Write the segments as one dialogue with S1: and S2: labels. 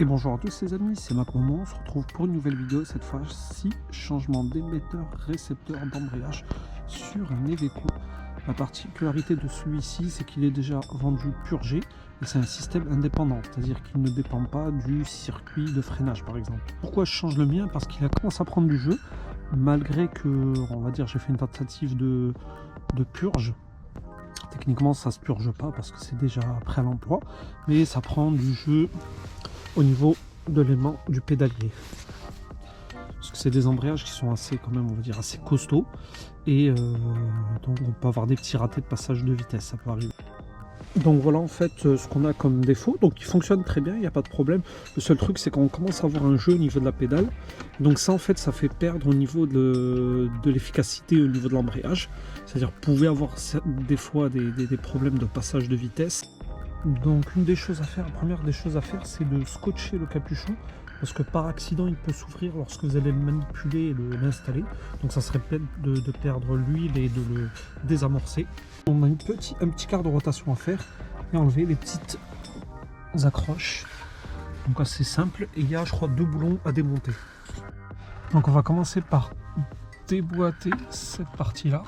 S1: Et bonjour à tous les amis, c'est MacMomo, on se retrouve pour une nouvelle vidéo, cette fois-ci changement d'émetteur récepteur d'embrayage sur un Iveco. La particularité de celui-ci, c'est qu'il est déjà vendu purgé et c'est un système indépendant, c'est-à-dire qu'il ne dépend pas du circuit de freinage par exemple. Pourquoi je change le mien? Parce qu'il a commencé à prendre du jeu, malgré que, on va dire, j'ai fait une tentative de purge. Techniquement ça se purge pas parce que c'est déjà prêt à l'emploi, mais ça prend du jeu au niveau de l'aimant du pédalier, parce que c'est des embrayages qui sont assez, quand même, on va dire, assez costauds, et donc on peut avoir des petits ratés de passage de vitesse, ça peut arriver. Donc voilà en fait ce qu'on a comme défaut. Donc il fonctionne très bien, il n'y a pas de problème. Le seul truc c'est qu'on commence à avoir un jeu au niveau de la pédale, donc ça en fait ça fait perdre au niveau de l'efficacité au niveau de l'embrayage, c'est-à-dire vous pouvez avoir des fois des problèmes de passage de vitesse. Donc une des choses à faire, la première des choses à faire, c'est de scotcher le capuchon, parce que par accident il peut s'ouvrir lorsque vous allez le manipuler et l'installer. Donc ça serait peut-être de perdre l'huile et de le désamorcer. On a un petit quart de rotation à faire et enlever les petites accroches. Donc assez simple, et il y a je crois 2 boulons à démonter. Donc on va commencer par déboîter cette partie là.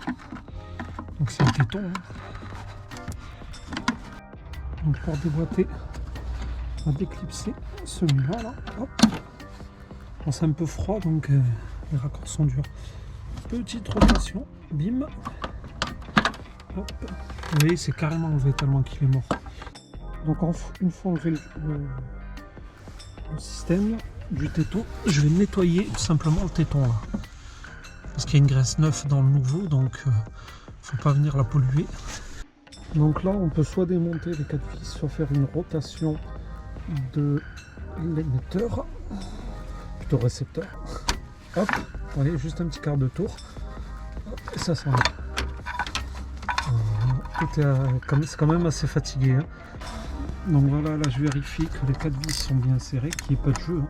S1: Donc c'est le téton, hein. Donc pour déboîter, on va déclipser celui-là. Là. Bon, c'est un peu froid, donc les raccords sont durs. Petite rotation, bim. Hop. Vous voyez, c'est carrément enlevé tellement qu'il est mort. Donc une fois enlevé le système du téton, je vais nettoyer simplement le téton là. Parce qu'il y a une graisse neuve dans le nouveau, donc faut pas venir la polluer. Donc là, on peut soit démonter les 4 vis, soit faire une rotation de l'émetteur, plutôt récepteur. Hop, vous voyez, juste un petit quart de tour. Hop, et ça s'enlève. C'est quand même assez fatigué. Hein. Donc voilà, là je vérifie que les 4 vis sont bien serrées, qu'il n'y ait pas de jeu. Hein,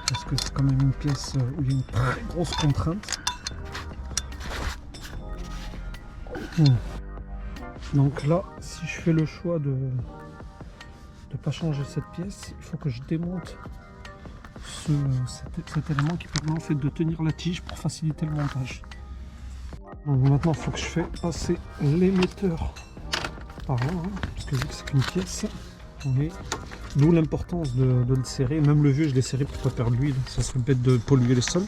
S1: parce que c'est quand même une pièce où il y a une très grosse contrainte. Donc là, si je fais le choix de ne pas changer cette pièce, il faut que je démonte cet élément qui permet en fait de tenir la tige pour faciliter le montage. Donc maintenant, il faut que je fasse passer l'émetteur par là, hein, parce que vu que c'est qu'une pièce, d'où l'importance de le serrer. Même le vieux, je l'ai serré pour ne pas perdre l'huile, ça serait bête de polluer le sol.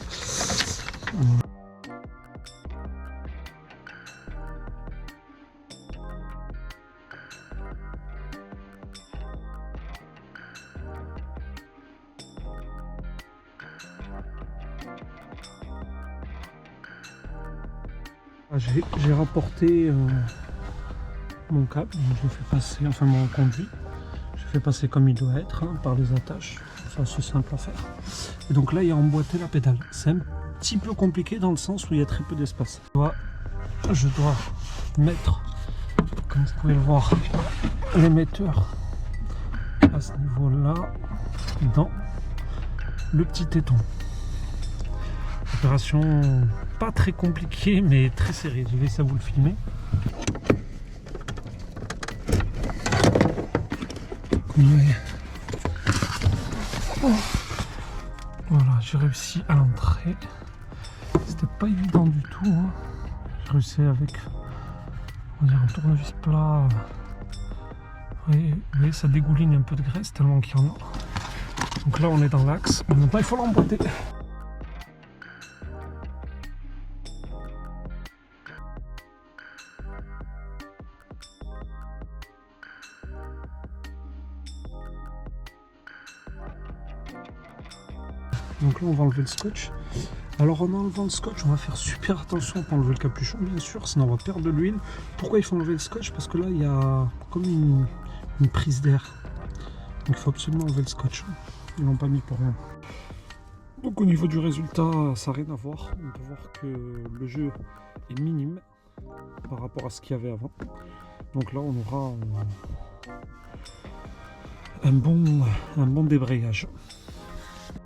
S1: J'ai rapporté mon câble, je l'ai fait passer, enfin mon conduit, je l'ai fait passer comme il doit être, hein, par les attaches, c'est assez simple à faire. Et donc là il y a emboîté la pédale, c'est un petit peu compliqué dans le sens où il y a très peu d'espace. Je dois mettre, comme vous pouvez le voir, l'émetteur à ce niveau là, dans le petit téton. Opération pas très compliquée mais très serrée, je vais essayer de vous le filmer. Voilà, j'ai réussi à l'entrer, c'était pas évident du tout, hein. J'ai réussi avec, on va dire, un tournevis plat. Vous voyez, ça dégouline un peu de graisse tellement qu'il y en a. Donc là on est dans l'axe, maintenant il faut l'emboîter. Donc là on va enlever le scotch. Alors en enlevant le scotch, on va faire super attention à pas enlever le capuchon bien sûr, sinon on va perdre de l'huile. Pourquoi il faut enlever le scotch? Parce que là il y a comme une prise d'air. Donc il faut absolument enlever le scotch. Ils l'ont pas mis pour rien. Donc au niveau du résultat, ça n'a rien à voir. On peut voir que le jeu est minime par rapport à ce qu'il y avait avant. Donc là on aura un bon débrayage.